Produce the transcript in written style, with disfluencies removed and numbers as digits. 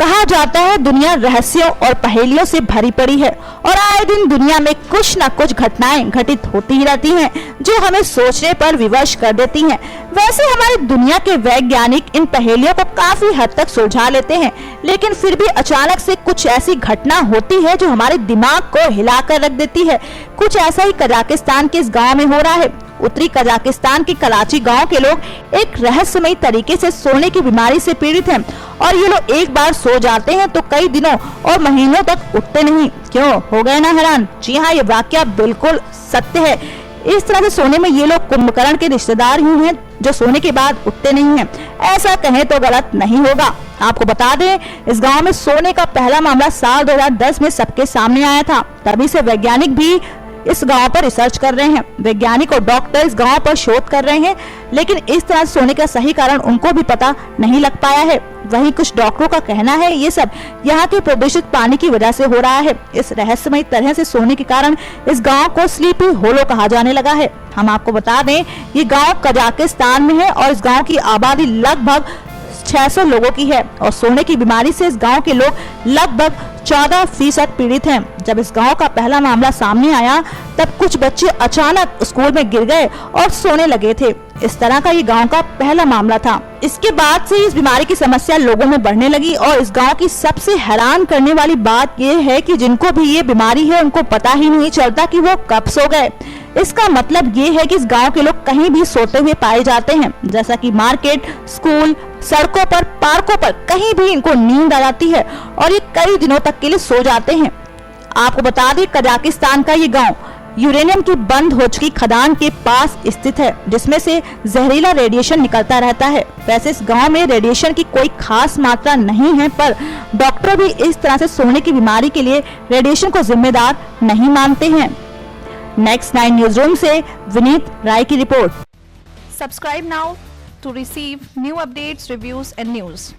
कहा जाता है दुनिया रहस्यों और पहेलियों से भरी पड़ी है और आए दिन दुनिया में कुछ न कुछ घटनाएं घटित होती ही रहती हैं जो हमें सोचने पर विवश कर देती हैं। वैसे हमारी दुनिया के वैज्ञानिक इन पहेलियों को काफी हद तक सुलझा लेते हैं, लेकिन फिर भी अचानक से कुछ ऐसी घटना होती है जो हमारे दिमाग को हिलाकर रख देती है। कुछ ऐसा ही कजाकिस्तान के इस गाँव में हो रहा है। उत्तरी कजाकिस्तान के कराची गांव के लोग एक रहस्यमयी तरीके से सोने की बीमारी से पीड़ित हैं और ये लोग एक बार सो जाते हैं तो कई दिनों और महीनों तक उठते नहीं। क्यों, हो गए ना हैरान? जी हाँ, ये वाकया बिल्कुल सत्य है। इस तरह से सोने में ये लोग कुंभकर्ण के रिश्तेदार ही हैं जो सोने के बाद उठते नहीं हैं। ऐसा कहें तो गलत नहीं होगा। आपको बता दें, इस गांव में सोने का पहला मामला साल 2010 में सबके सामने आया था। तभी से वैज्ञानिक भी इस गांव पर रिसर्च कर रहे हैं। वैज्ञानिक और डॉक्टर इस गांव पर शोध कर रहे हैं, लेकिन इस तरह सोने का सही कारण उनको भी पता नहीं लग पाया है। वहीं कुछ डॉक्टरों का कहना है ये सब यहाँ के प्रदूषित पानी की वजह से हो रहा है। इस रहस्यमयी तरह से सोने के कारण इस गांव को स्लीपी होलो कहा जाने लगा है। हम आपको बता दें, ये गांव कजाकिस्तान में है और इस गांव की आबादी लगभग 600 लोगों की है और सोने की बीमारी से इस गांव के लोग लगभग 14% पीड़ित हैं। जब इस गांव का पहला मामला सामने आया तब कुछ बच्चे अचानक स्कूल में गिर गए और सोने लगे थे। इस तरह का ये गांव का पहला मामला था। इसके बाद से इस बीमारी की समस्या लोगों में बढ़ने लगी और इस गांव की सबसे हैरान करने वाली बात ये है कि जिनको भी ये बीमारी है उनको पता ही नहीं चलता कि वो कब सो गए। इसका मतलब ये है कि इस गांव के लोग कहीं भी सोते हुए पाए जाते हैं, जैसा कि मार्केट, स्कूल, सड़कों पर, पार्कों पर, कहीं भी इनको नींद आ जाती है और ये कई दिनों तक के लिए सो जाते हैं। आपको बता दें, कजाकिस्तान का ये गांव यूरेनियम की बंद हो चुकी खदान के पास स्थित है, जिसमें से जहरीला रेडिएशन निकलता रहता है। वैसे इस गांव में रेडिएशन की कोई खास मात्रा नहीं है, पर डॉक्टर भी इस तरह से सोने की बीमारी के लिए रेडिएशन को जिम्मेदार नहीं मानते हैं। नेक्स्ट 9 न्यूज रूम से विनीत राय की report. Subscribe now to receive new updates, reviews and news.